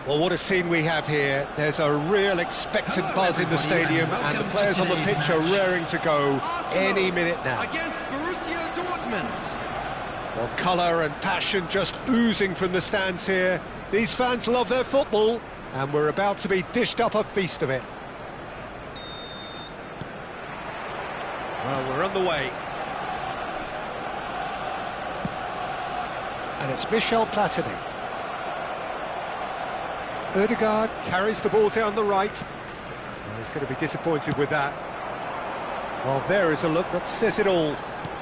Well, what a scene we have here. There's a real expectant buzz in the stadium, and the players on the pitch are raring to go any minute now. Against Borussia Dortmund. Well, colour and passion just oozing from the stands here. These fans love their football, and we're about to be dished up a feast of it. Well, we're on the way. And it's Michel Platini. Ødegaard carries the ball down the right. Well, he's going to be disappointed with that. Well, there is a look that says it all.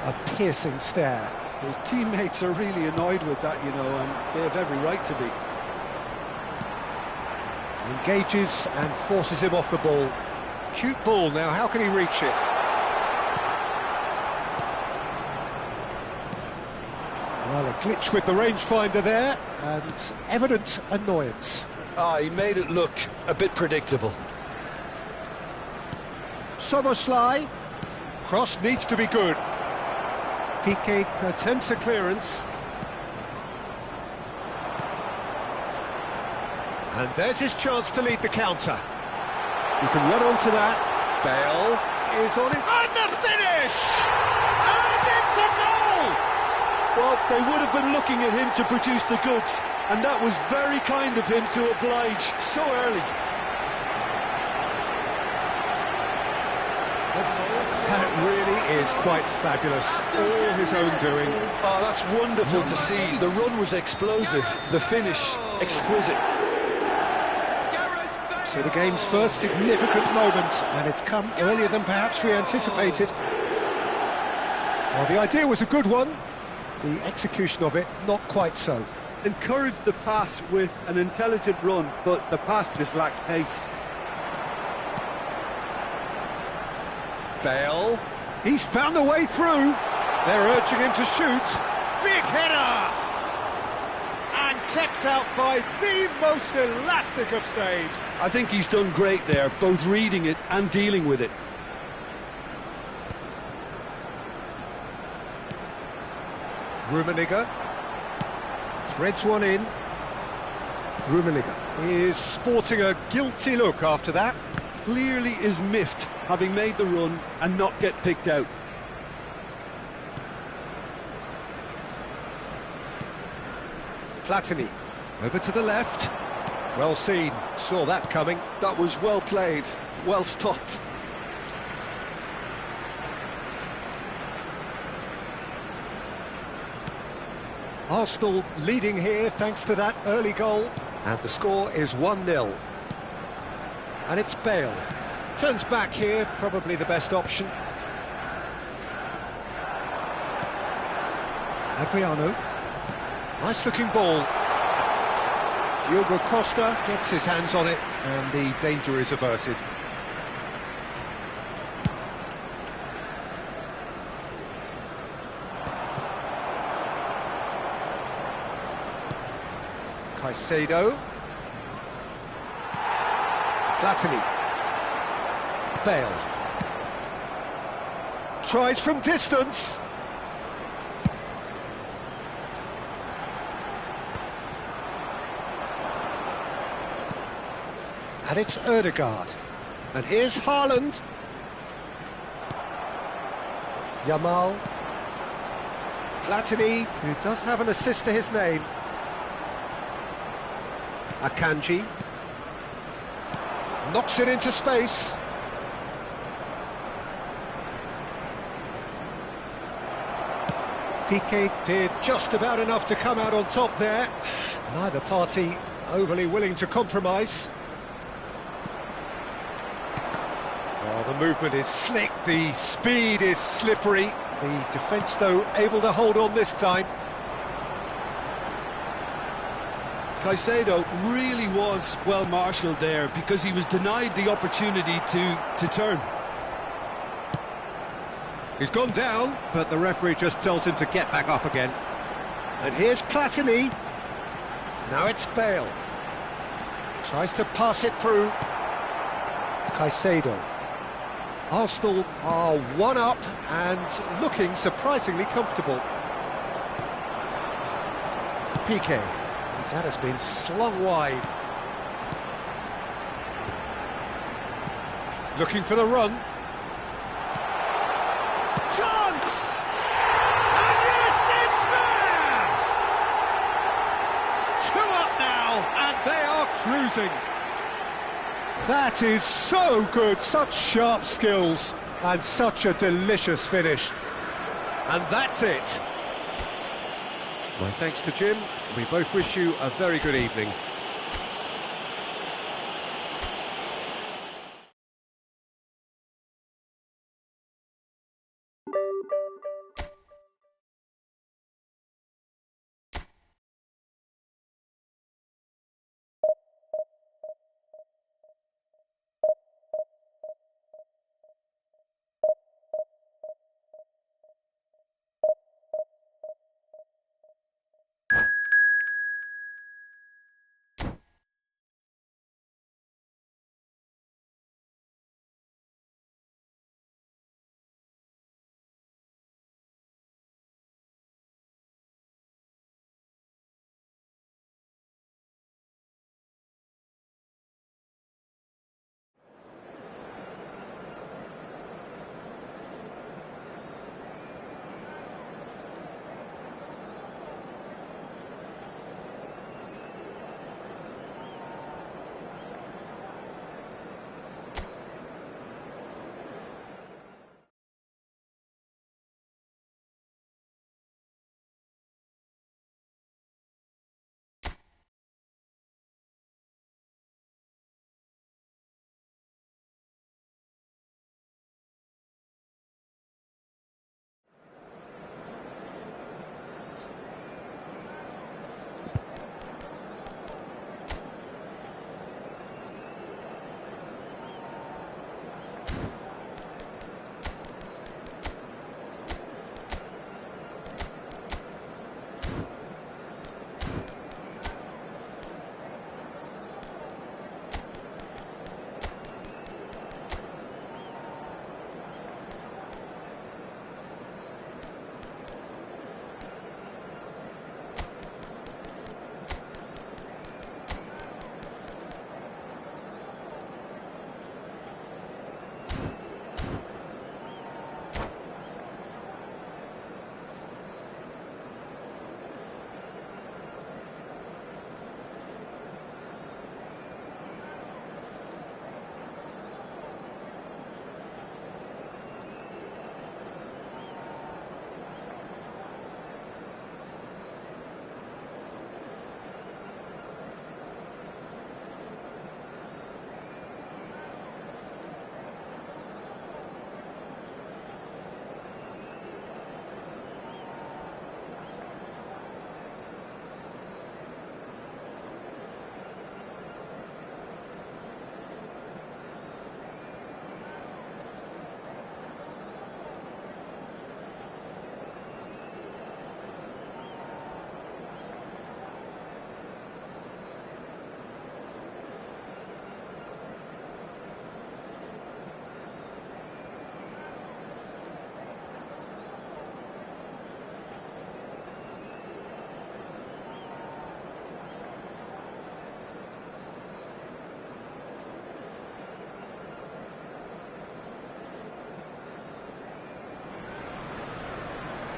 A piercing stare. His teammates are really annoyed with that, you know, and they have every right to be. Engages and forces him off the ball. Cute ball now, how can he reach it? Well, a glitch with the rangefinder there, and evident annoyance. He made it look a bit predictable. Soboslai. Cross needs to be good. Piqué attempts a clearance. And there's his chance to lead the counter. He can run onto that. Bale is on it. And the finish! And it's a goal! Well, they would have been looking at him to produce the goods, and that was very kind of him to oblige so early. That really is quite fabulous. All his own doing. Oh, that's wonderful to see. The run was explosive, the finish exquisite. So the game's first significant moment, and it's come earlier than perhaps we anticipated. Well, the idea was a good one. The execution of it, not quite so. Encouraged the pass with an intelligent run, but the pass just lacked pace. Bale, he's found a way through. They're urging him to shoot. Big header! And kept out by the most elastic of saves. I think he's done great there, both reading it and dealing with it. Rummenigge threads one in. Rummenigge is sporting a guilty look after that. Clearly is miffed, having made the run and not get picked out. Platini over to the left. Well seen, saw that coming. That was well played, well stopped. Arsenal leading here thanks to that early goal. And the score is 1-0. And it's Bale. Turns back here, probably the best option. Adriano. Nice looking ball. Diogo Costa gets his hands on it, and the danger is averted. Caicedo. Platini. Bale. Tries from distance. And it's Ødegaard. And here's Haaland. Yamal. Platini, who does have an assist to his name. Akanji. Knocks it into space. Piqué did just about enough to come out on top there. Neither party overly willing to compromise. Oh, the movement is slick, the speed is slippery. The defence, though, able to hold on this time. Caicedo really was well marshalled there because he was denied the opportunity to turn. He's gone down, but the referee just tells him to get back up again. And here's Platini. Now it's Bale. Tries to pass it through. Caicedo. Arsenal are one up and looking surprisingly comfortable. Piqué. That has been slung wide. Looking for the run. Chance! And yes, it's there! 2 up now, and they are cruising. That is so good, such sharp skills, and such a delicious finish. And that's it. My thanks to Jim. We both wish you a very good evening.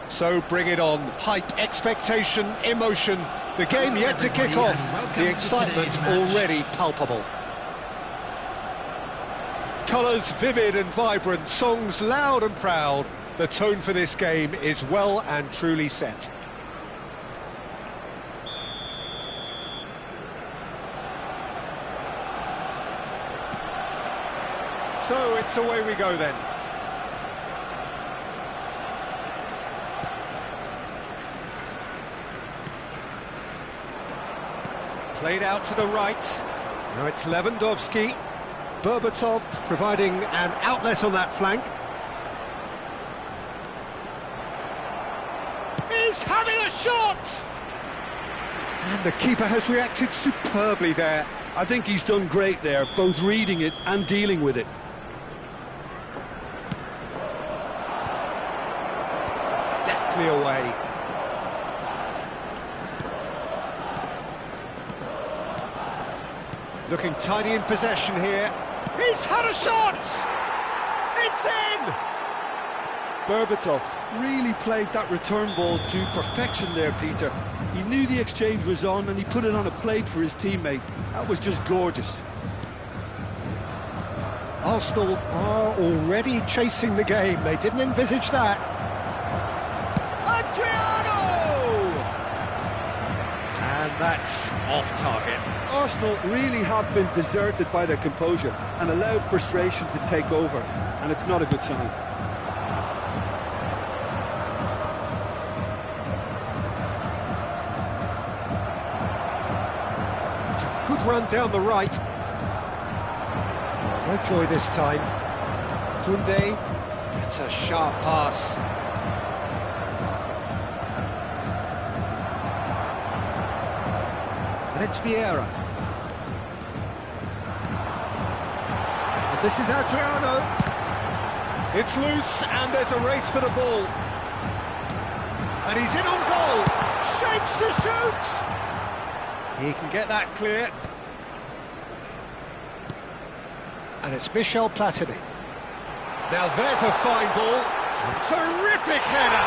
So bring it on. Hype, expectation, emotion. The game yet to kick off. The excitement already palpable. Colours vivid and vibrant, songs loud and proud. The tone for this game is well and truly set. So it's away we go then. Played out to the right. Now it's Lewandowski. Berbatov providing an outlet on that flank. He's having a shot! And the keeper has reacted superbly there. I think he's done great there, both reading it and dealing with it. Deftly away. Looking tidy in possession here. He's had a shot! It's in! Berbatov really played that return ball to perfection there, Peter. He knew the exchange was on and he put it on a plate for his teammate. That was just gorgeous. Arsenal are already chasing the game. They didn't envisage that. Adriano! And that's off target. Arsenal really have been deserted by their composure and allowed frustration to take over, and it's not a good sign. It's a good run down the right. No joy this time. Koundé gets a sharp pass. And it's Vieira. And this is Adriano. It's loose and there's a race for the ball. And he's in on goal. Shapes to shoot. He can get that clear. And it's Michel Platini. Now there's a fine ball. Terrific header.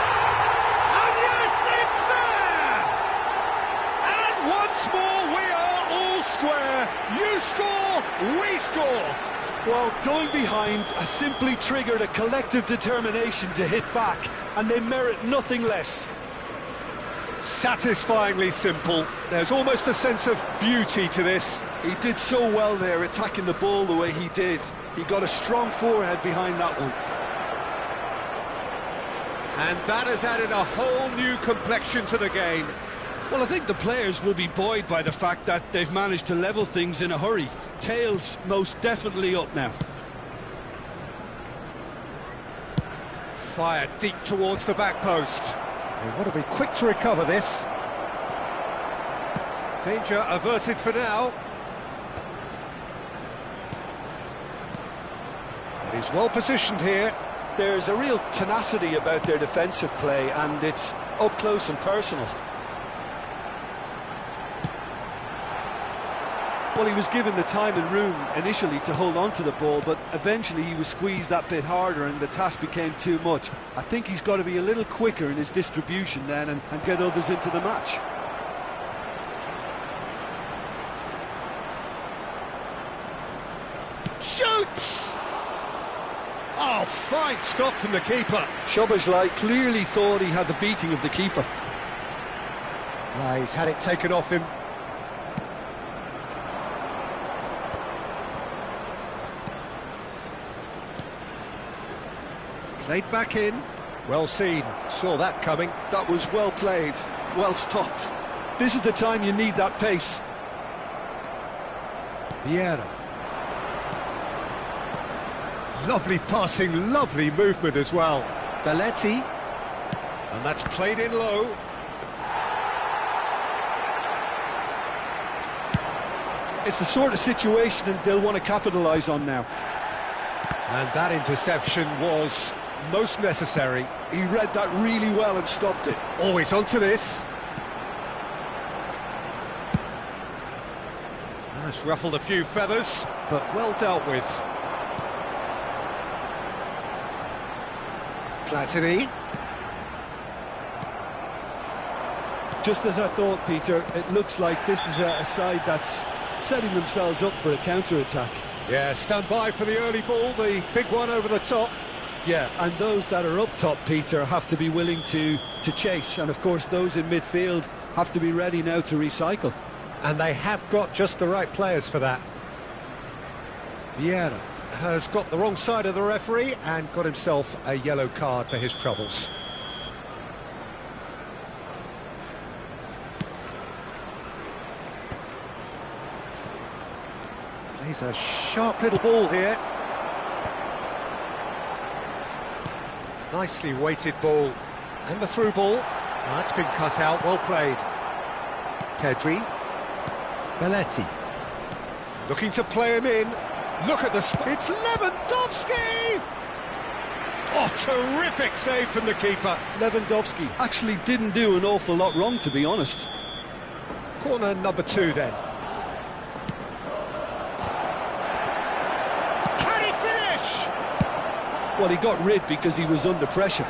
And yes, it's there! And once more we are all square. You score, we score. Well, going behind has simply triggered a collective determination to hit back, and they merit nothing less. Satisfyingly simple. There's almost a sense of beauty to this. He did so well there, attacking the ball the way he did. He got a strong forehead behind that one. And that has added a whole new complexion to the game. Well, I think the players will be buoyed by the fact that they've managed to level things in a hurry. Tails most definitely up now. Fired deep towards the back post. They want to be quick to recover this. Danger averted for now. But he's well positioned here. There's a real tenacity about their defensive play, and it's up close and personal. Well, he was given the time and room initially to hold on to the ball, but eventually he was squeezed that bit harder and the task became too much. I think he's got to be a little quicker in his distribution then and get others into the match. Shoots! Oh, fine stop from the keeper. Szoboszlai clearly thought he had the beating of the keeper. He's had it taken off him. Played back in. Well seen. Saw that coming. That was well played, well stopped. This is the time you need that pace. Vieira. Lovely passing, lovely movement as well. Belletti. And that's played in low. It's the sort of situation that they'll want to capitalise on now. And that interception was most necessary. He read that really well and stopped it. Always onto this. That's ruffled a few feathers, but well dealt with. Platini. Just as I thought, Peter, it looks like this is a side that's setting themselves up for a counter-attack. Yeah, stand by for the early ball, the big one over the top. Yeah, and those that are up top, Peter, have to be willing to chase. And, of course, those in midfield have to be ready now to recycle. And they have got just the right players for that. Vieira has got the wrong side of the referee and got himself a yellow card for his troubles. Plays a sharp little ball here. Nicely weighted ball. And the through ball. That's been cut out, well played. Pedri. Belletti. Looking to play him in. Look at the... It's Lewandowski! Oh, terrific save from the keeper. Lewandowski actually didn't do an awful lot wrong, to be honest. Corner number 2 then. Well, he got rid because he was under pressure.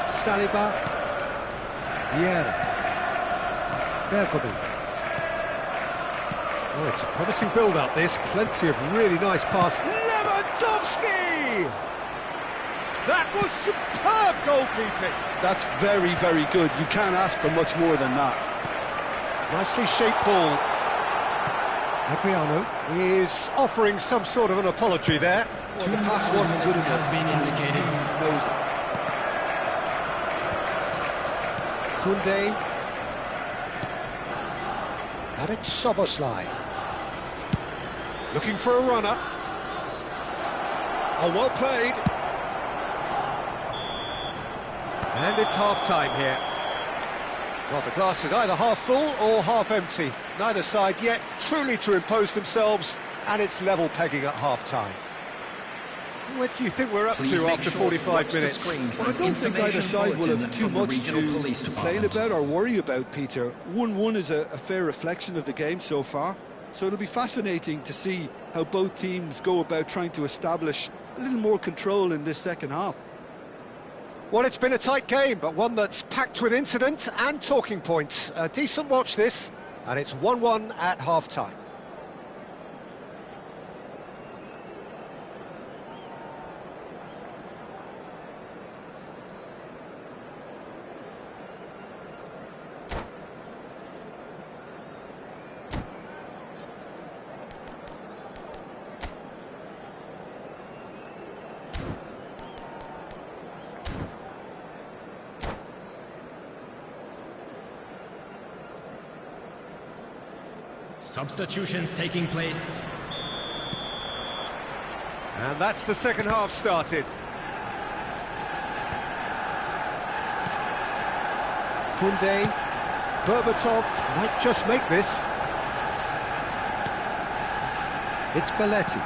Saliba. Vieira. Bergomi. Oh, it's a promising build-up, this. Plenty of really nice pass. Lewandowski! That was superb goalkeeping. That's very, very good. You can't ask for much more than that. Nicely shaped ball. Adriano is offering some sort of an apology there. Well, the pass wasn't good enough. Has been indicated. He knows it. Koundé. And it's Soboslai. Looking for a runner. Oh, well played. And it's half-time here. Well, the glass is either half full or half empty. Neither side yet truly to impose themselves, and it's level pegging at half-time. What do you think we're up to after 45 minutes? Well, I don't think either side will have too much to complain about or worry about, Peter. 1-1 is a fair reflection of the game so far. So it'll be fascinating to see how both teams go about trying to establish a little more control in this second half. Well, it's been a tight game, but one that's packed with incident and talking points. A decent watch this, and it's 1-1 at half-time. Substitutions taking place. And that's the second half started. Koundé, Berbatov might just make this. It's Belletti.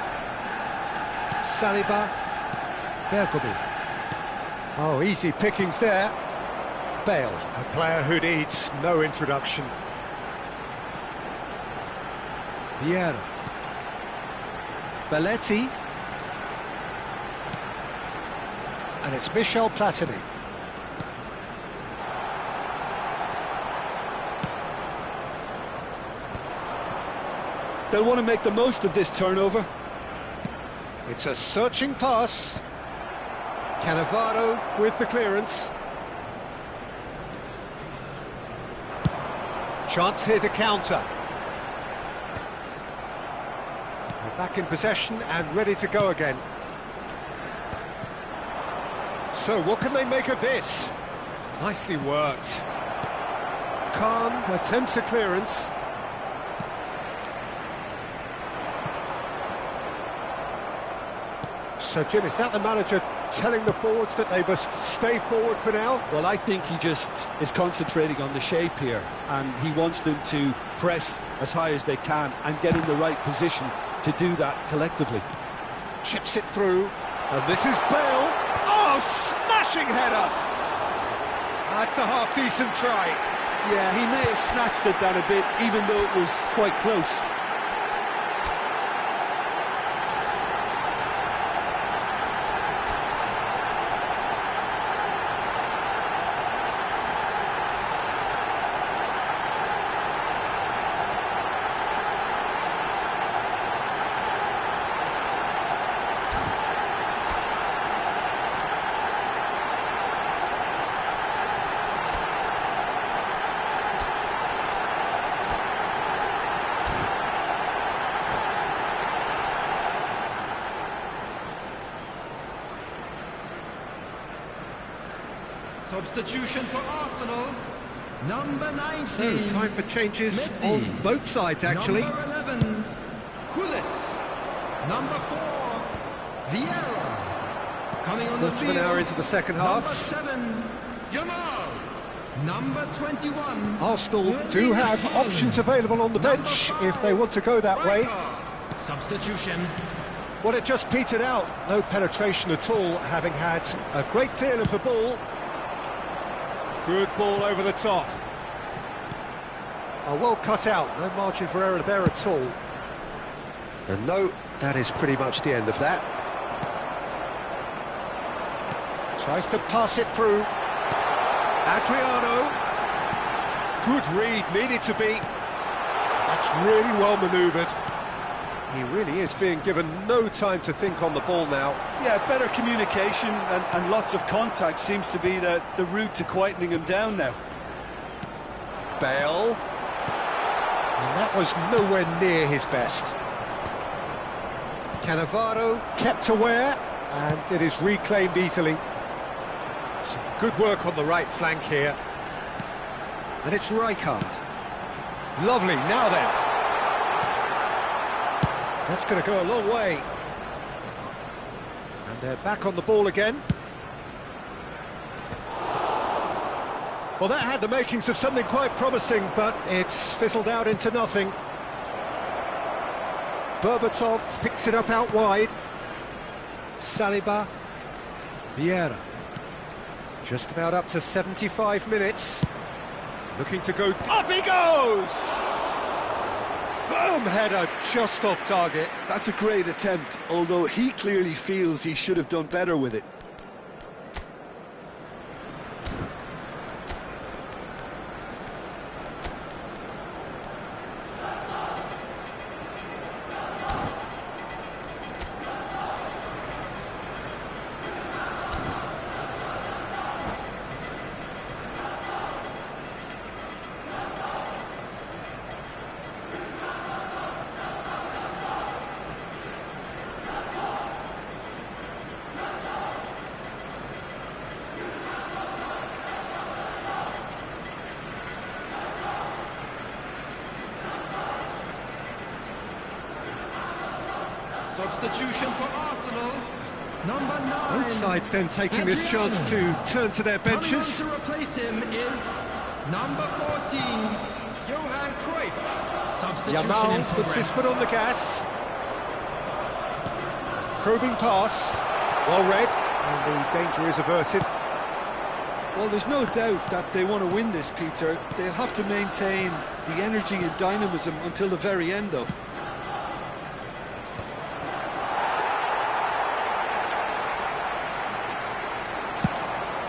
Saliba, Bergomi. Oh, easy pickings there. Bale, a player who needs no introduction. Vieira. Belletti. And it's Michel Platini. They'll want to make the most of this turnover. It's a searching pass. Cannavaro with the clearance. Chance here to counter. They're back in possession and ready to go again. So what can they make of this? Nicely worked. Khan attempts a clearance. So, Jim, is that the manager telling the forwards that they must stay forward for now? Well, I think he just is concentrating on the shape here, and he wants them to press as high as they can and get in the right position to do that collectively. Chips it through, and this is Bale. Oh, smashing header! That's a half-decent try. Yeah, he may have snatched it down a bit, even though it was quite close. Substitution for Arsenal. Number 19. So, time for changes Mendy. on both sides, actually. Number 11. Gullit. Number 4. Vieira. Coming on the Quarter of field. an hour into the second half. Number 7. Yamal. Number 21. Arsenal do have options available on the bench if they want to go that way. Substitution. Well, it just petered out. No penetration at all, having had a great deal of the ball. Good ball over the top. Oh, well cut out, no margin for error there at all. And no, that is pretty much the end of that. Tries to pass it through. Adriano. Good read, needed to be. That's really well manoeuvred. He really is being given no time to think on the ball now. Yeah, better communication and lots of contact seems to be the route to quietening him down now. Bale. And that was nowhere near his best. Cannavaro kept aware, and it is reclaimed easily. Some good work on the right flank here. And it's Rijkaard. Lovely, now then. That's going to go a long way. And they're back on the ball again. Well, that had the makings of something quite promising, but it's fizzled out into nothing. Berbatov picks it up out wide. Saliba. Vieira. Just about up to 75 minutes. Looking to go... Up he goes! Firm header, just off target. That's a great attempt, although he clearly feels he should have done better with it. Substitution for Arsenal, number 9. Both sides then taking this chance to turn to their benches. Coming on to replace him is number 14, Johan Cruyff. Substitution Yamal in puts his progress. foot on the gas. Probing pass. Well read, and the danger is averted. Well, there's no doubt that they want to win this, Peter. They'll have to maintain the energy and dynamism until the very end, though.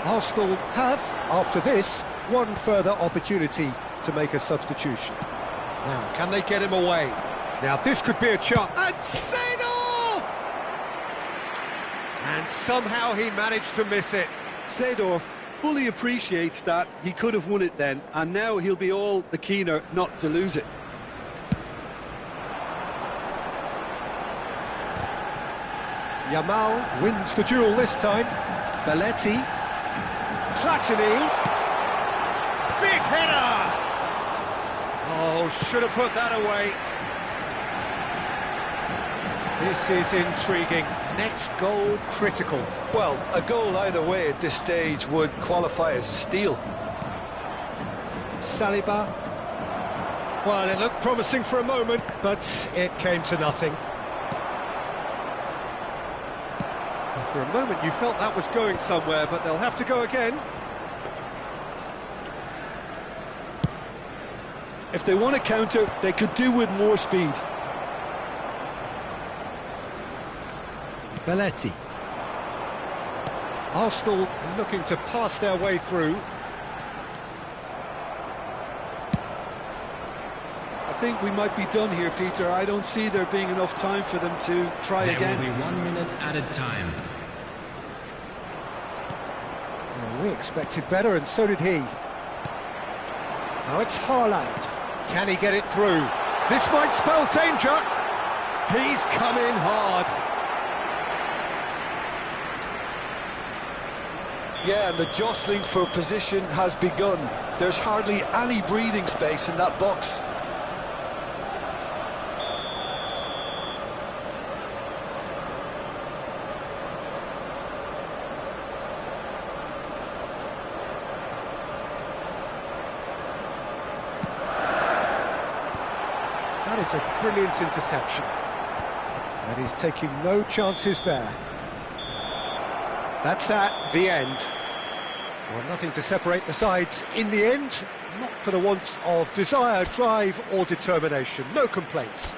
Arsenal have, after this, one further opportunity to make a substitution. Now, can they get him away? Now, this could be a chance. And Seedorf! And somehow he managed to miss it. Seedorf fully appreciates that he could have won it then, and now he'll be all the keener not to lose it. Yamal wins the duel this time. Belletti. Platini. Big header! Oh, should have put that away. This is intriguing. Next goal critical. Well, a goal either way at this stage would qualify as a steal. Saliba. Well, it looked promising for a moment, but it came to nothing. For a moment you felt that was going somewhere, but they'll have to go again. If they want to counter, they could do with more speed. Belletti. Arsenal looking to pass their way through. I think we might be done here, Peter. I don't see there being enough time for them to try again. There will be 1 minute added time. Well, we expected better, and so did he. Now it's Haaland. Can he get it through? This might spell danger. He's come in hard. Yeah, and the jostling for position has begun. There's hardly any breathing space in that box. That is a brilliant interception. And he's taking no chances there. That's that, the end. Well, nothing to separate the sides in the end, not for the want of desire, drive or determination. No complaints.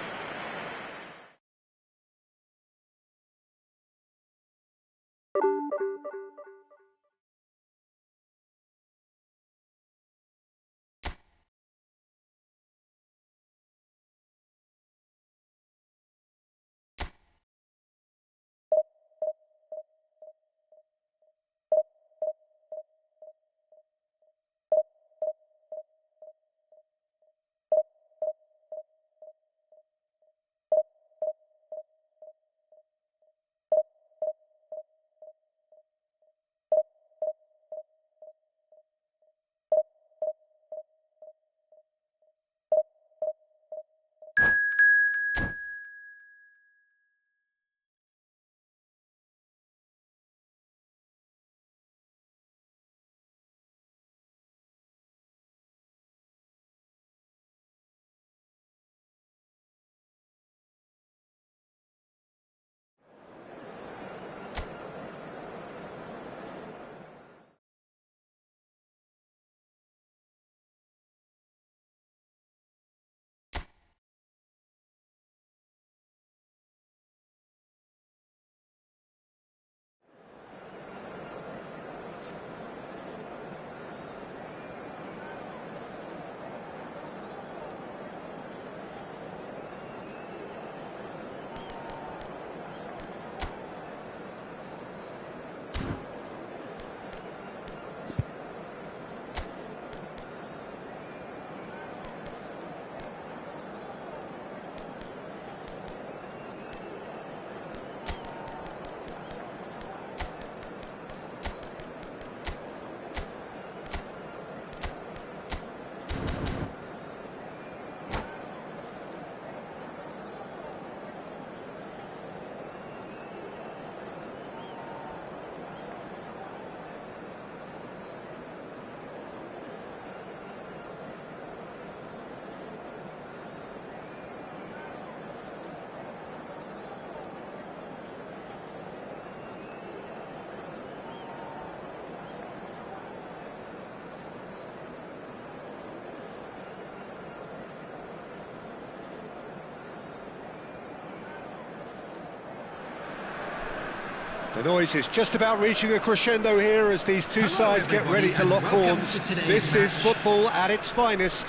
The noise is just about reaching a crescendo here as these two sides get ready to lock horns. This is football at its finest.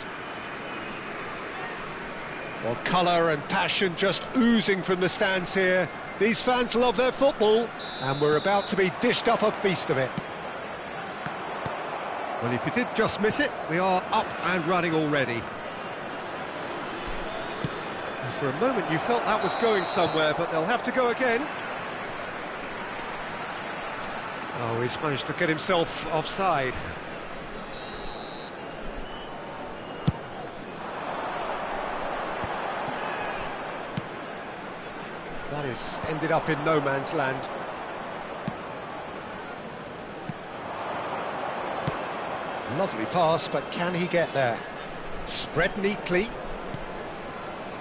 Well, colour and passion just oozing from the stands here. These fans love their football, and we're about to be dished up a feast of it. Well, if you did just miss it, we are up and running already. And for a moment you felt that was going somewhere, but they'll have to go again. Oh, he's managed to get himself offside. That has ended up in no man's land. Lovely pass, but can he get there? Spread neatly.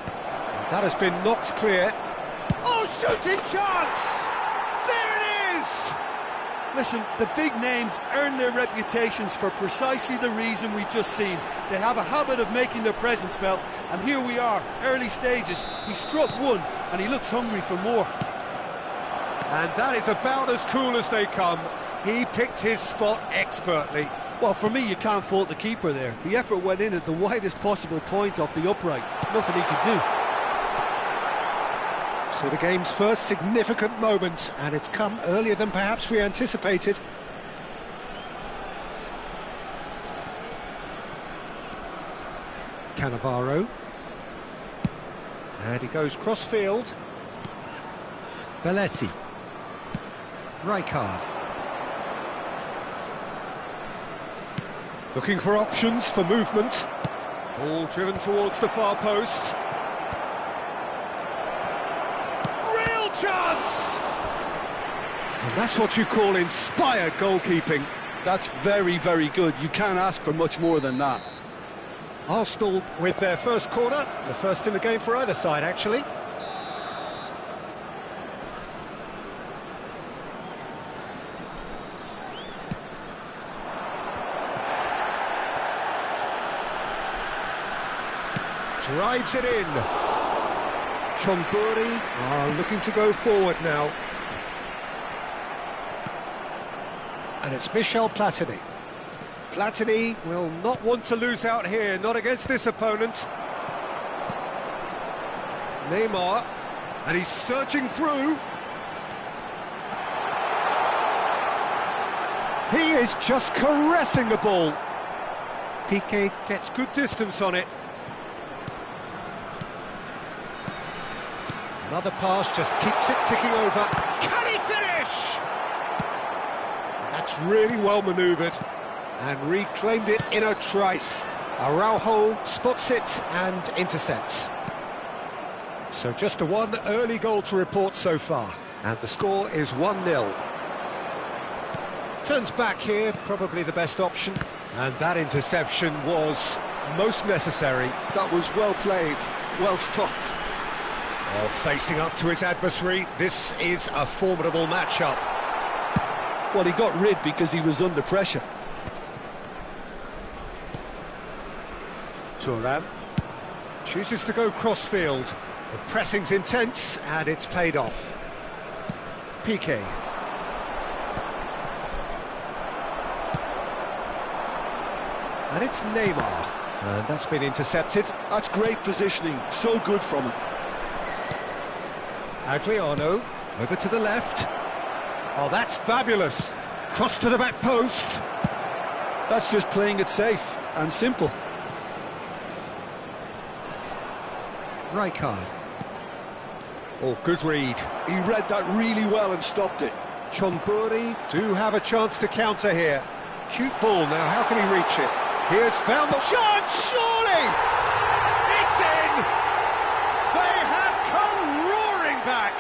And that has been knocked clear. Oh, shooting chance! There it is! Listen, the big names earn their reputations for precisely the reason we've just seen. They have a habit of making their presence felt, and here we are, early stages. He struck one, and he looks hungry for more. And that is about as cool as they come. He picked his spot expertly. Well, for me, you can't fault the keeper there. The effort went in at the widest possible point off the upright. Nothing he could do. So the game's first significant moment, and it's come earlier than perhaps we anticipated. Cannavaro. And he goes cross-field. Belletti. Rijkaard. Looking for options for movement. Ball driven towards the far post. Real chance! And that's what you call inspired goalkeeping. That's very, very good. You can't ask for much more than that. Arsenal with their first corner, the first in the game for either side, actually. Drives it in. Chonburi are looking to go forward now. And it's Michel Platini. Platini will not want to lose out here, not against this opponent. Neymar, and he's searching through. He is just caressing the ball. Piqué gets good distance on it. Another pass just keeps it ticking over. Can he finish? That's really well manoeuvred and reclaimed it in a trice. Araujo spots it and intercepts. So just the one early goal to report so far, and the score is 1-0. Turns back here, probably the best option, and that interception was most necessary. That was well played, well stopped. Well, facing up to his adversary, this is a formidable matchup. Well, he got rid because he was under pressure. Thuram chooses to go cross-field. The pressing's intense, and it's paid off. Piqué. And it's Neymar. And that's been intercepted. That's great positioning, so good from him. Adriano, over to the left. Oh, that's fabulous. Cross to the back post. That's just playing it safe and simple. Rijkaard. Oh, good read. He read that really well and stopped it. Chonburi do have a chance to counter here. Cute ball now, how can he reach it? He has found the chance, surely! It's in! They have come roaring back!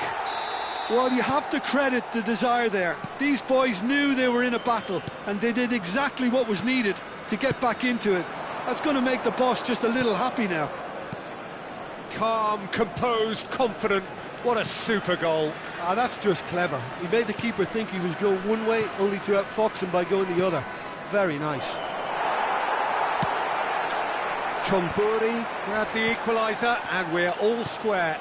Well, you have to credit the desire there. These boys knew they were in a battle, and they did exactly what was needed to get back into it. That's going to make the boss just a little happy now. Calm, composed, confident. What a super goal. Ah, that's just clever. He made the keeper think he was going one way, only to outfox him by going the other. Very nice. Chonburi grabbed the equaliser, and we're all square.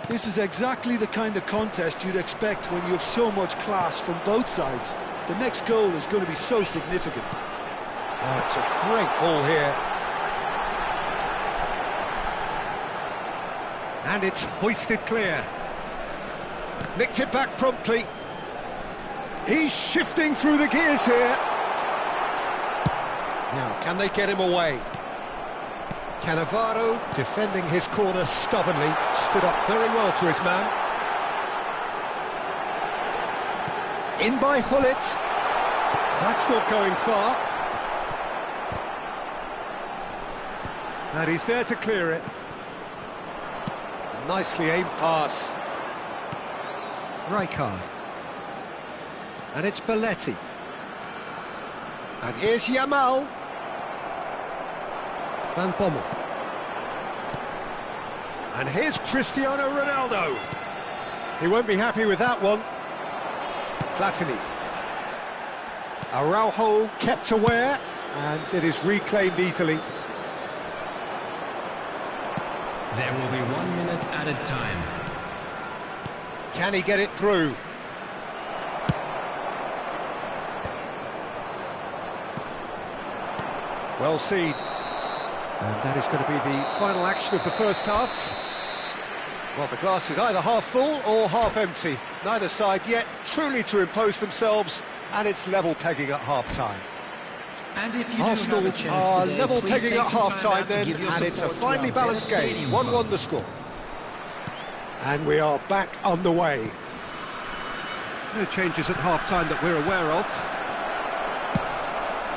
This is exactly the kind of contest you'd expect when you have so much class from both sides. The next goal is going to be so significant. Oh, it's a great ball here. And it's hoisted clear. Nicked it back promptly. He's shifting through the gears here. Now, can they get him away? Cannavaro, defending his corner stubbornly, stood up very well to his man. In by Hullet. That's not going far. And he's there to clear it. Nicely aimed pass. Rijkaard. And it's Belletti. And here's Yamal. Van Bommel. And here's Cristiano Ronaldo. He won't be happy with that one. Platini. Araujo kept aware, and it is reclaimed easily. There will be 1 minute added time. Can he get it through? Well seen. And that is going to be the final action of the first half. Well, the glass is either half full or half empty. Neither side yet truly to impose themselves, and it's level pegging at half-time. And if you Arsenal do have a chance are today, level please pegging take at some time half-time out to then, give your and it's a support to finely our balanced Villa game. Stadium 1-1 Club. the score. And we are back underway. No changes at half-time that we're aware of.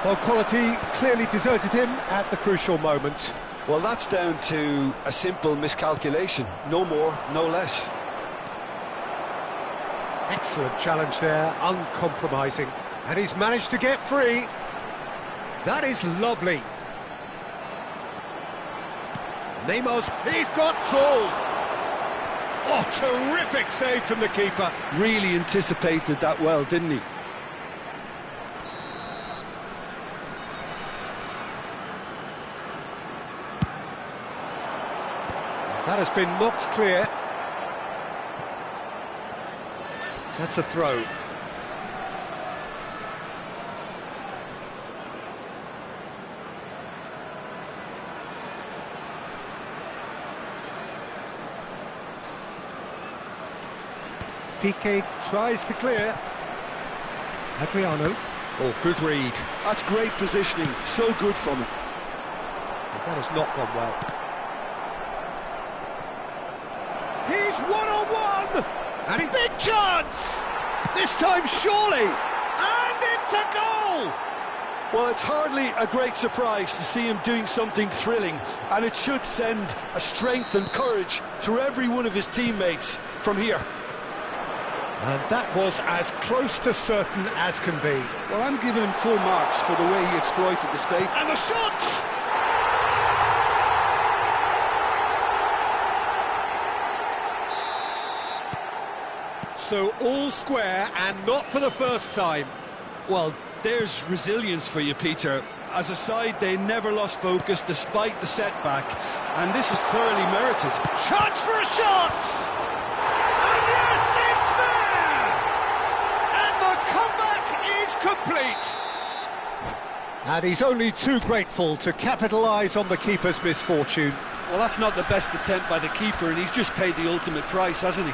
Well, quality clearly deserted him at the crucial moment. Well, that's down to a simple miscalculation. No more, no less. Excellent challenge there, uncompromising. And he's managed to get free. That is lovely. Neymar's, he's got full. Oh, terrific save from the keeper. Really anticipated that well, didn't he? That has been knocked clear. That's a throw. Piqué tries to clear. Adriano. Oh, good read. That's great positioning, so good from him. That has not gone well. He's one-on-one! And big chance! This time surely! And it's a goal! Well, it's hardly a great surprise to see him doing something thrilling, and it should send a strength and courage through every one of his teammates from here. And that was as close to certain as can be. Well, I'm giving him full marks for the way he exploited the space. And the shot! So all square, and not for the first time. Well, there's resilience for you, Peter. As a side, they never lost focus despite the setback, and this is thoroughly merited. Chance for a shot! And yes, it's there! And the comeback is complete! And he's only too grateful to capitalise on the keeper's misfortune. Well, that's not the best attempt by the keeper, and he's just paid the ultimate price, hasn't he?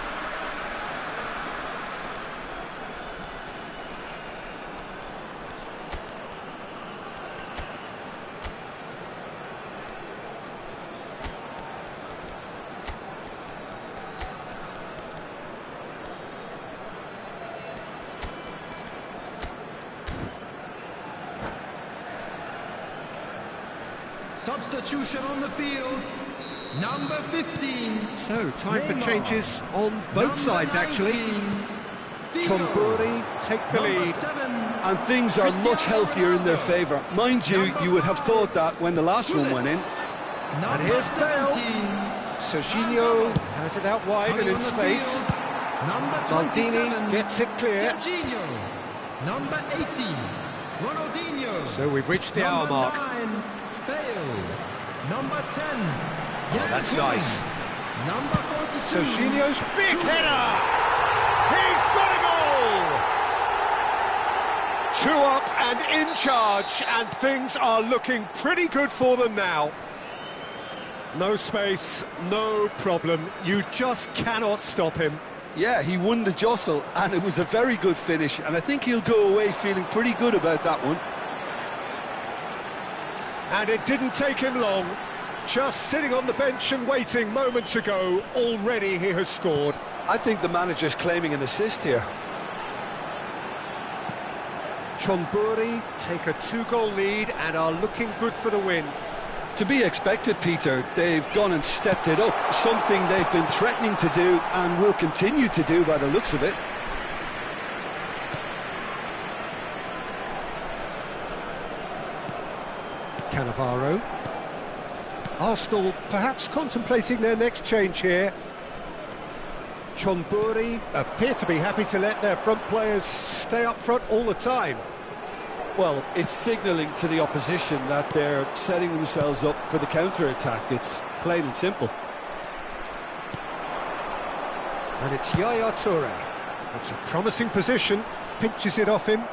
Substitution on the field, number 15. So, time for changes on both sides, actually. Chomburi take the lead. And things are much healthier in their favour. Mind you, you would have thought that when the last one went in. And here's Bale. Serginho has it out wide and in space. Maldini gets it clear. Number 80, Ronaldinho. So we've reached the hour mark. Bale. Number 10. Oh, that's nice. Number 42. Serginho's big header. He's got a goal. 2 up and in charge, and things are looking pretty good for them now. No space, no problem. You just cannot stop him. Yeah, he won the jostle, and it was a very good finish, and I think he'll go away feeling pretty good about that one. And it didn't take him long. Just sitting on the bench and waiting moments ago, already he has scored. I think the manager's claiming an assist here. Chomburi take a 2-goal lead and are looking good for the win. To be expected, Peter. They've gone and stepped it up, something they've been threatening to do and will continue to do by the looks of it. Cannavaro. Arsenal perhaps contemplating their next change here. Chomburi appear to be happy to let their front players stay up front all the time. Well, it's signalling to the opposition that they're setting themselves up for the counter-attack. It's plain and simple. And it's Yaya Toure. It's a promising position. Pinches it off him.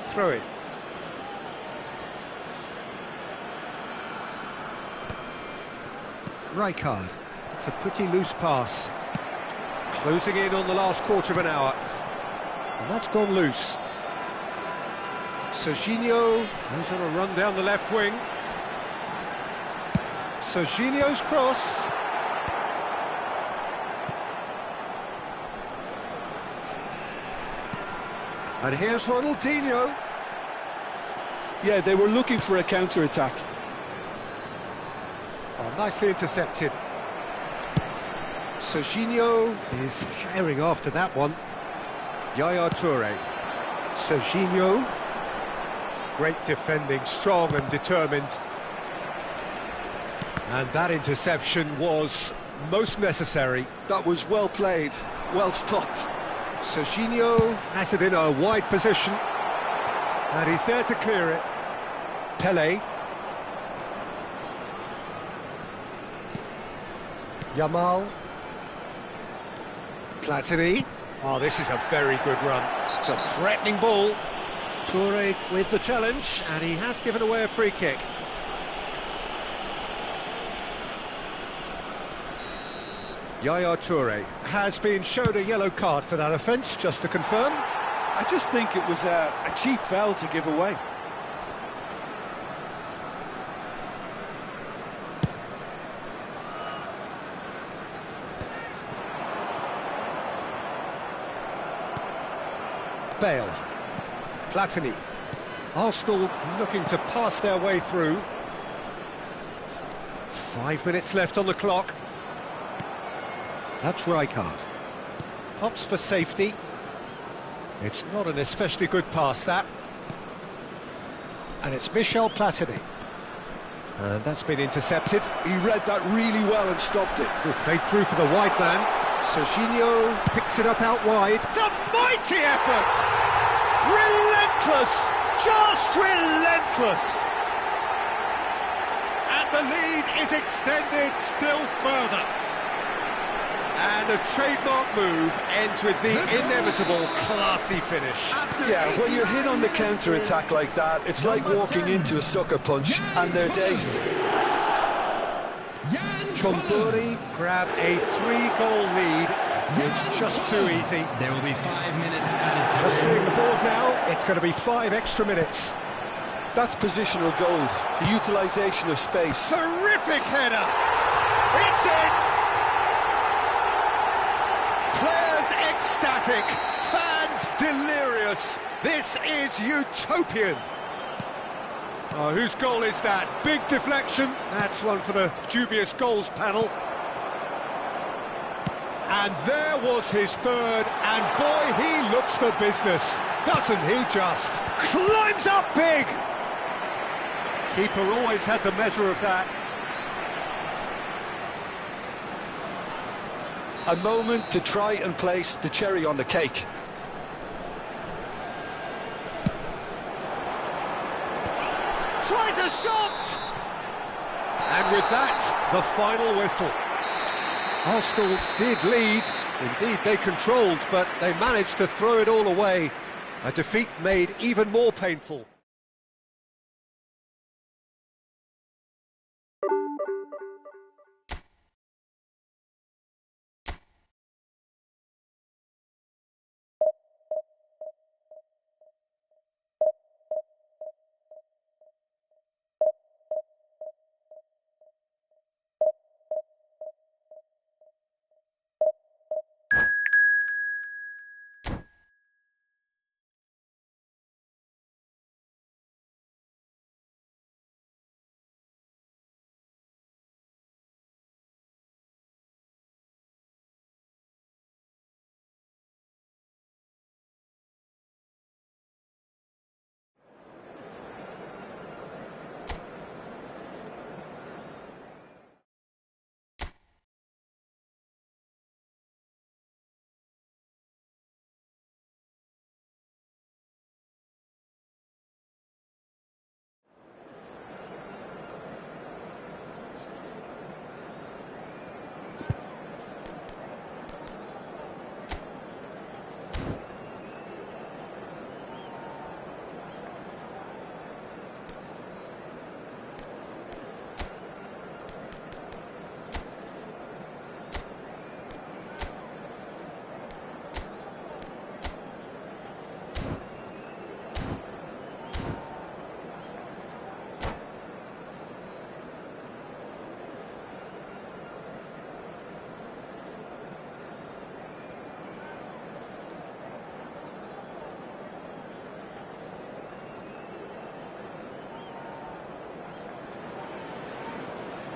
Throw it. Rijkaard. It's a pretty loose pass. Closing in on the last quarter of an hour. And that's gone loose. Serginho goes on a run down the left wing. Serginho's cross. And here's Ronaldinho. Yeah, they were looking for a counter-attack. Oh, nicely intercepted. Serginho is herring after that one. Yaya Toure. Serginho. Great defending, strong and determined. And that interception was most necessary. That was well played, well stopped. Serginho has it in a wide position. And he's there to clear it. Pelé. Yamal. Platini. Oh, this is a very good run. It's a threatening ball. Toure with the challenge, and he has given away a free kick. Yaya Toure has been shown a yellow card for that offence, just to confirm. I just think it was a cheap foul to give away. Bale. Platini. Arsenal looking to pass their way through. 5 minutes left on the clock. That's Rijkaard. Opts for safety. It's not an especially good pass, that. And it's Michel Platini. And that's been intercepted. He read that really well and stopped it. Played through for the wide man. Serginho picks it up out wide. It's a mighty effort! Relentless! Just relentless! And the lead is extended still further. And a trademark move ends with the inevitable classy finish. Yeah, when you're hit on the counter-attack like that, it's like walking into a sucker punch and they're dazed. Chomburi grab a 3-goal lead. It's just too easy. There will be 5 minutes added to Just seeing the board now, it's going to be 5 extra minutes. That's positional goals, the utilisation of space. Terrific header! It's in! Players ecstatic, fans delirious. This is utopian. Oh, whose goal is that? Big deflection. That's one for the dubious goals panel. And there was his third, and boy, he looks the business. Doesn't he just? Climbs up big! Keeper always had the measure of that. A moment to try and place the cherry on the cake. Tries a shot! And with that, the final whistle. Arsenal did lead, indeed they controlled, but they managed to throw it all away. A defeat made even more painful.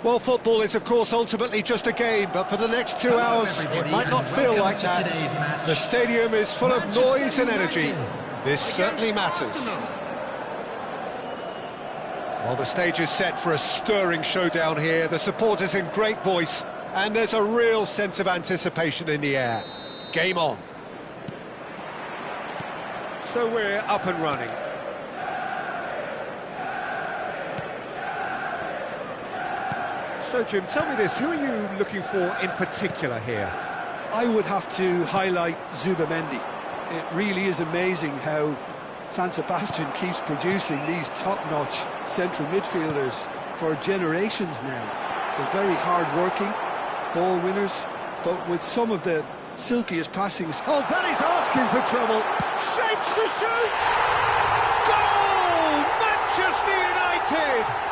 Well, football is, of course, ultimately just a game, but for the next 2 hours, it might not feel like that. The stadium is full of noise and energy. This certainly matters. Well, the stage is set for a stirring showdown here. The supporters in great voice, and there's a real sense of anticipation in the air. Game on. So we're up and running. So, Jim, tell me this, who are you looking for in particular here? I would have to highlight Zubamendi. It really is amazing how San Sebastian keeps producing these top-notch central midfielders for generations now. They're very hard-working, ball winners, but with some of the silkiest passings. Oh, that is asking for trouble. Shapes to shoot! Goal! Manchester United!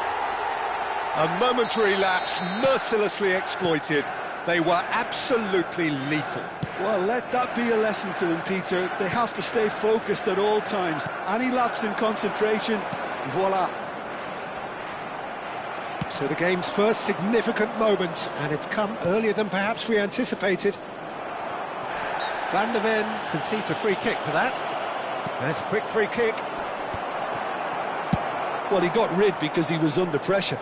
A momentary lapse, mercilessly exploited. They were absolutely lethal. Well, let that be a lesson to them, Peter. They have to stay focused at all times. Any lapse in concentration, voila. So the game's first significant moment, and it's come earlier than perhaps we anticipated. Van der Ven concedes a free kick for that. That's a quick free kick. Well, he got rid because he was under pressure.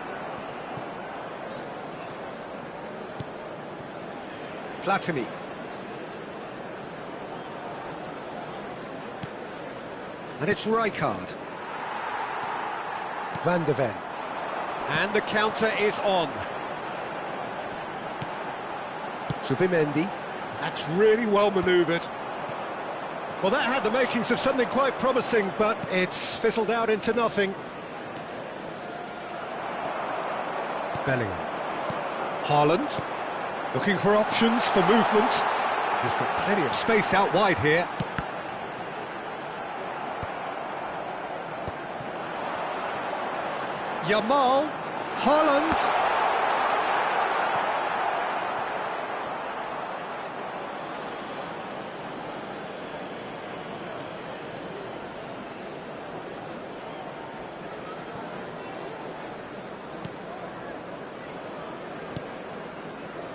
Platini. And it's Rijkaard. Van der Ven. And the counter is on. Zubamendi. That's really well manoeuvred. Well, that had the makings of something quite promising, but it's fizzled out into nothing. Bellingham. Haaland. Looking for options for movement. He's got plenty of space out wide here. Yamal. Haaland.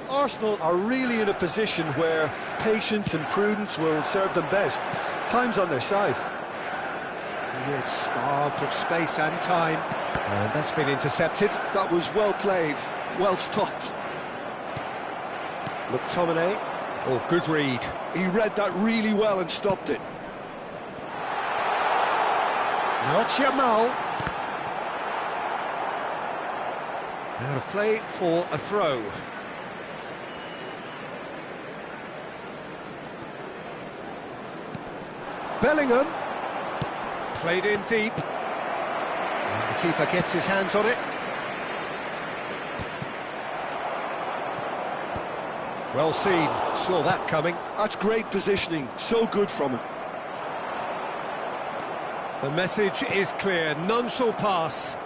Arsenal are really in a position where patience and prudence will serve them best. Time's on their side. He is starved of space and time. And that's been intercepted. That was well played, well stopped. McTominay. Oh, good read. He read that really well and stopped it. Now it's Yamal. Out of play for a throw. Bellingham. Played in deep. And the keeper gets his hands on it. Well seen, saw that coming. That's great positioning, so good from him. The message is clear, none shall pass.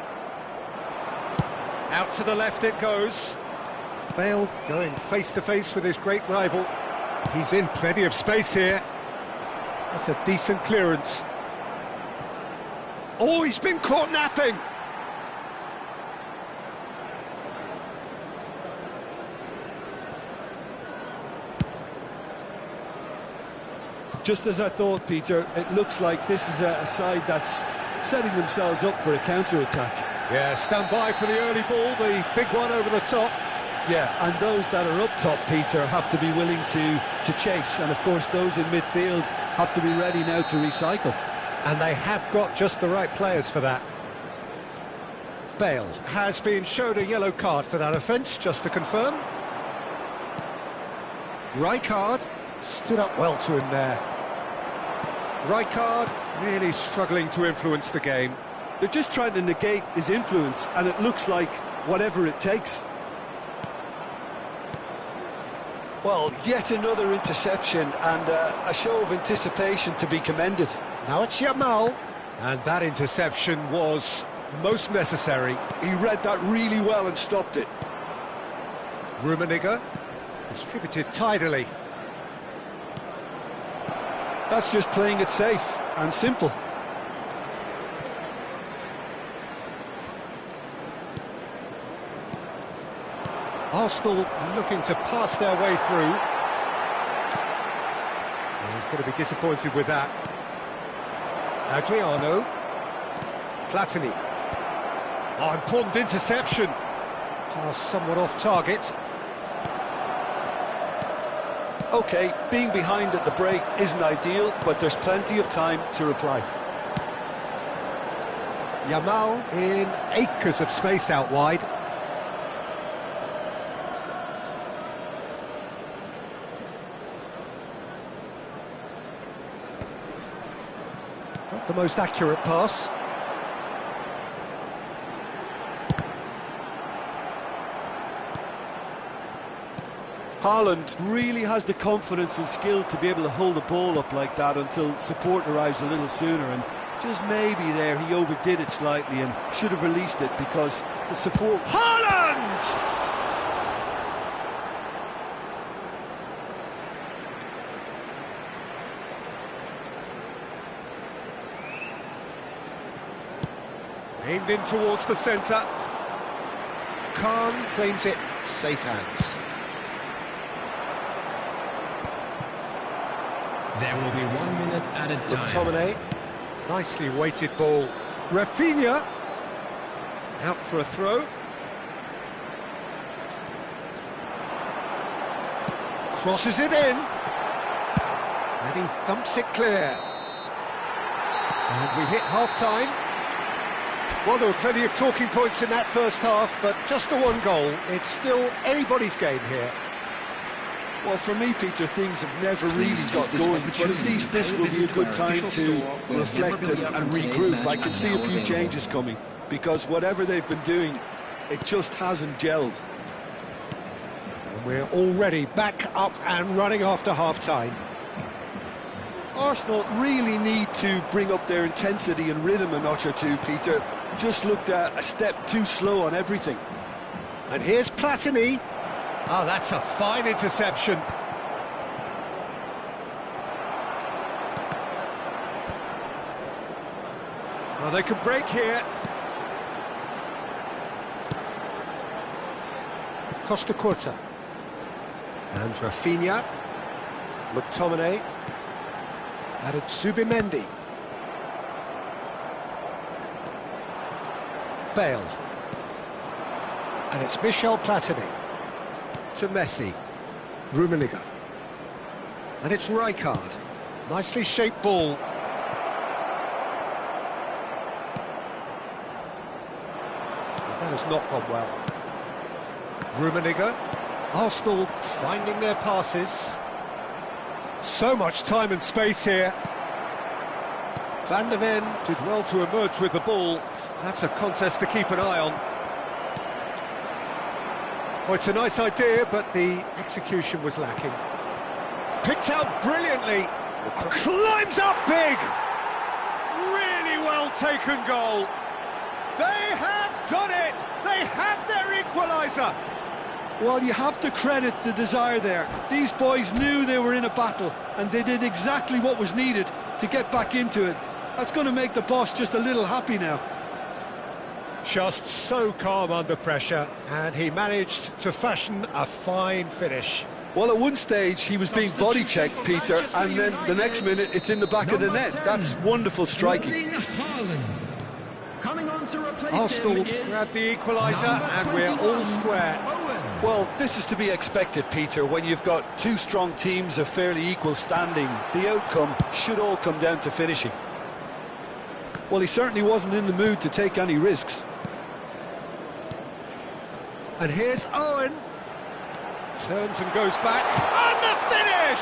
Out to the left it goes. Bale going face to face with his great rival. He's in plenty of space here. That's a decent clearance. Oh, he's been caught napping. Just as I thought, Peter, it looks like this is a side that's setting themselves up for a counter-attack. Yeah, stand by for the early ball, the big one over the top. Yeah, and those that are up top, Peter, have to be willing to chase. And, of course, those in midfield have to be ready now to recycle. And they have got just the right players for that. Bale has been shown a yellow card for that offence, just to confirm. Rijkaard stood up well to him there. Rijkaard really struggling to influence the game. They're just trying to negate his influence, and it looks like whatever it takes. Well, yet another interception and a show of anticipation to be commended. Now it's Yamal, and that interception was most necessary. He read that really well and stopped it. Rummenigge distributed tidily. That's just playing it safe and simple. Arsenal looking to pass their way through. Well, he's going to be disappointed with that. Adriano. Platini. Oh, important interception. Somewhat off target. OK, being behind at the break isn't ideal, but there's plenty of time to reply. Yamal in acres of space out wide. the most accurate pass. Haaland really has the confidence and skill to be able to hold the ball up like that until support arrives a little sooner, and just maybe there he overdid it slightly and should have released it because the support... Haaland! Aimed in towards the centre. Khan claims it, safe hands. There will be 1 minute added time. McTominay, nicely weighted ball. Rafinha, out for a throw. Crosses it in. And he thumps it clear. And we hit half-time. Well, there were plenty of talking points in that first half, but just the one goal. It's still anybody's game here. Well, for me, Peter, things have never really got going, but at least this will be a good time to reflect and regroup. I can see a few changes coming, because whatever they've been doing, it just hasn't gelled. And we're already back up and running after half-time. Arsenal really need to bring up their intensity and rhythm a notch or two, Peter. Just looked a step too slow on everything. And here's Platini. Oh, that's a fine interception. Well, they could break here. Costa Curta. And Rafinha. McTominay. Added Subimendi. Bale. And it's Michel Platini. To Messi. Rummenigge. And it's Rijkaard. Nicely shaped ball. That has not gone well. Rummenigge. Arsenal finding their passes. So much time and space here. Van der Ven did well to emerge with the ball. That's a contest to keep an eye on. Well, it's a nice idea, but the execution was lacking. Picked out brilliantly. Climbs up big. Really well taken goal. They have done it. They have their equaliser. Well, you have to credit the desire there. These boys knew they were in a battle, and they did exactly what was needed to get back into it. That's going to make the boss just a little happy now. Just so calm under pressure, and he managed to fashion a fine finish. Well, at one stage he was being body-checked, Peter, and then the next minute it's in the back of the net. That's wonderful striking. Arsenal grabbed the equaliser, and we're all square. Well, this is to be expected, Peter, when you've got two strong teams of fairly equal standing. The outcome should all come down to finishing. Well, he certainly wasn't in the mood to take any risks. And here's Owen. Turns and goes back. And the finish!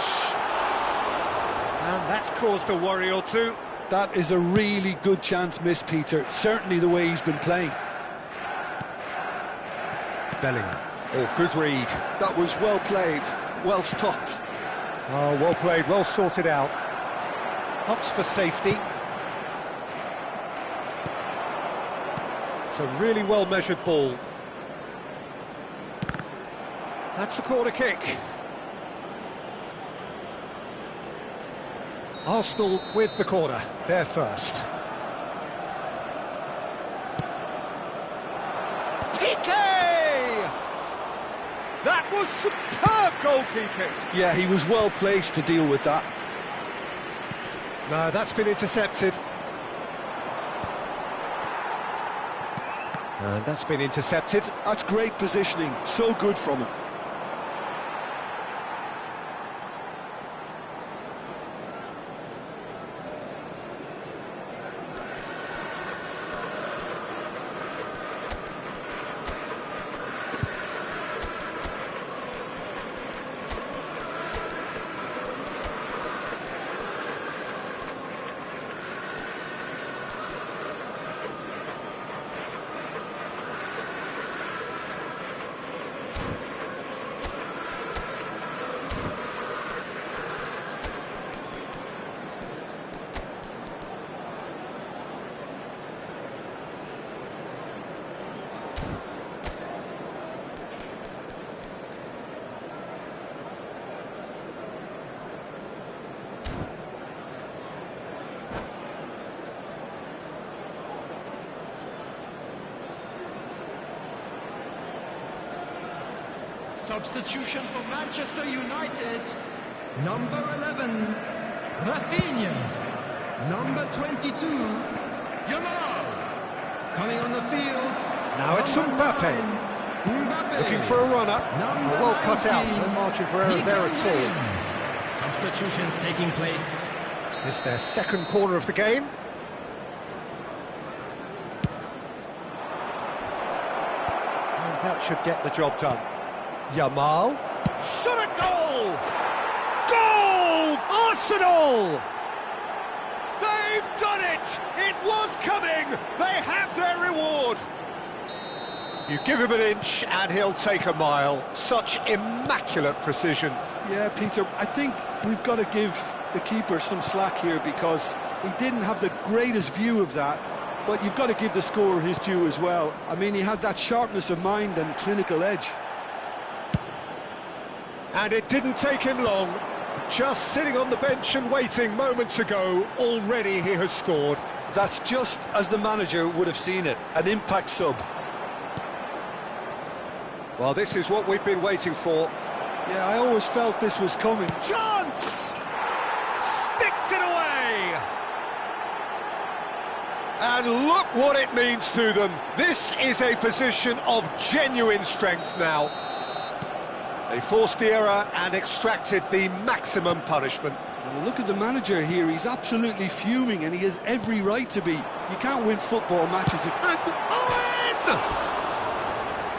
And that's caused a worry or two. That is a really good chance missed, Peter. Certainly the way he's been playing. Bellingham. Oh, good read. That was well played, well stopped. Oh, well played, well sorted out. Hops for safety. It's a really well-measured ball. That's a corner kick. Arsenal with the corner, they're first. Piqué! That was superb goalkeeping. Yeah, he was well placed to deal with that. No, that's been intercepted. And that's been intercepted. That's great positioning, so good from him. Substitution for Manchester United. Number 11, Rafinha. Number 22, Yamal. Coming on the field. Now it's number Mbappe. 9, Mbappe. Looking for a run-up. Number Well cut out, 19, no margin for error there at all. Substitutions taking place. It's their second corner of the game. And that should get the job done. Yamal. Shot a goal! Goal! Arsenal! They've done it! It was coming! They have their reward! You give him an inch and he'll take a mile. Such immaculate precision. Yeah, Peter, I think we've got to give the keeper some slack here because he didn't have the greatest view of that, but you've got to give the scorer his due as well. I mean, he had that sharpness of mind and clinical edge. And it didn't take him long. Just sitting on the bench and waiting moments ago, already he has scored. That's just as the manager would have seen it, an impact sub. Well, this is what we've been waiting for. Yeah, I always felt this was coming. Chance! Sticks it away! And look what it means to them. This is a position of genuine strength now. They forced the error and extracted the maximum punishment. Well, look at the manager here, he's absolutely fuming and he has every right to be. You can't win football matches if... And Owen!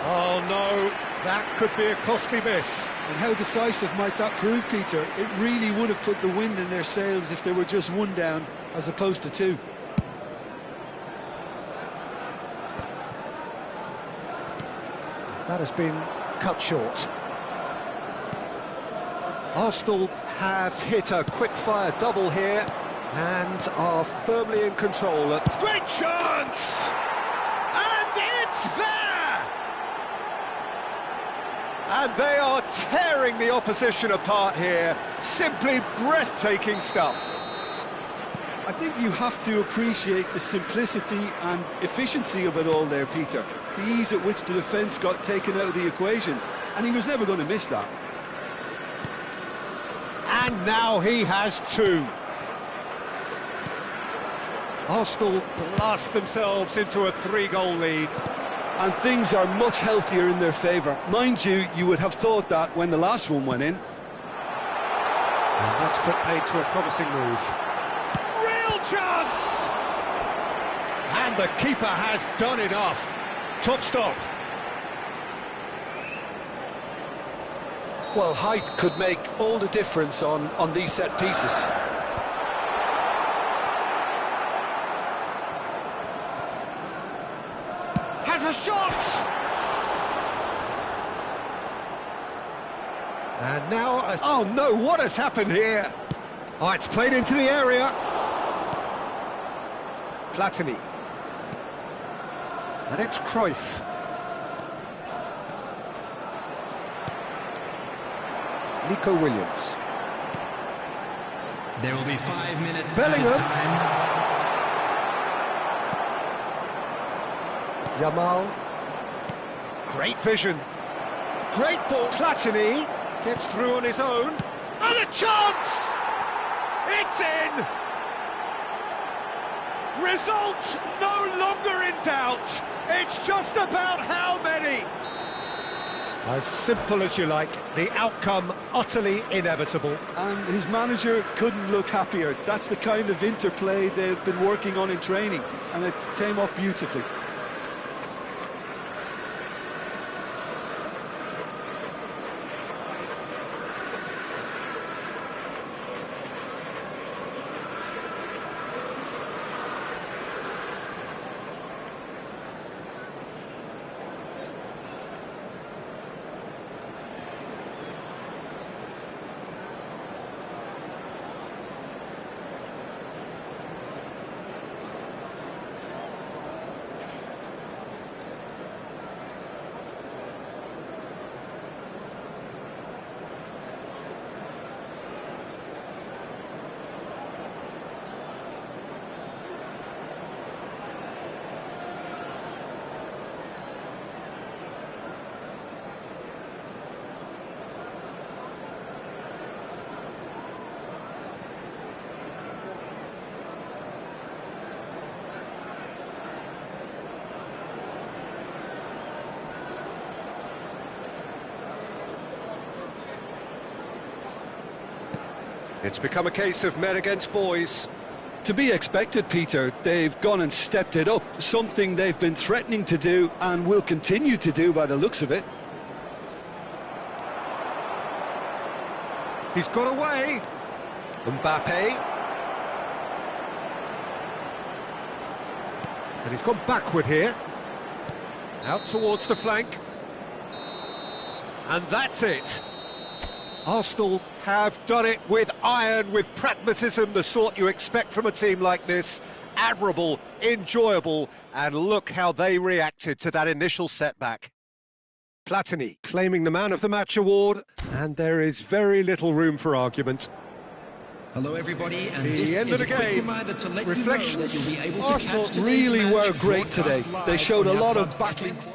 Oh no, that could be a costly miss. And how decisive might that prove, Peter? It really would have put the wind in their sails if they were just one down as opposed to two. That has been cut short. Arsenal have hit a quick-fire double here and are firmly in control. Great chance! And it's there! And they are tearing the opposition apart here. Simply breathtaking stuff. I think you have to appreciate the simplicity and efficiency of it all there, Peter. The ease at which the defence got taken out of the equation, and he was never going to miss that. And now he has two. Arsenal blast themselves into a 3-goal lead. And things are much healthier in their favour. Mind you, you would have thought that when the last one went in. And that's put paid to a promising move. Real chance! And the keeper has done enough. Top stop. Well, height could make all the difference on these set pieces. Has a shot! And now... Oh no, what has happened here? Oh, it's played into the area. Platini. And it's Cruyff. Nico Williams. There will be 5 minutes. Bellingham. Time. Yamal. Great vision. Great ball. Platini gets through on his own. And a chance! It's in! Results no longer in doubt. It's just about how many. As simple as you like, the outcome utterly inevitable. And his manager couldn't look happier. That's the kind of interplay they've been working on in training, and it came off beautifully. It's become a case of men against boys. To be expected, Peter. They've gone and stepped it up, something they've been threatening to do and will continue to do by the looks of it. He's got away. Mbappe. And he's gone backward here. Out towards the flank. And that's it. Arsenal have done it with iron, with pragmatism, the sort you expect from a team like this. Admirable, enjoyable, and look how they reacted to that initial setback. Platini claiming the Man of the Match award, and there is very little room for argument. Hello everybody, and The this end is of the a quick game. reminder to let Reflections. you know that you'll be able to Arsenal catch today's really match were great broadcast today. live They showed a on our lot of club's battling. FM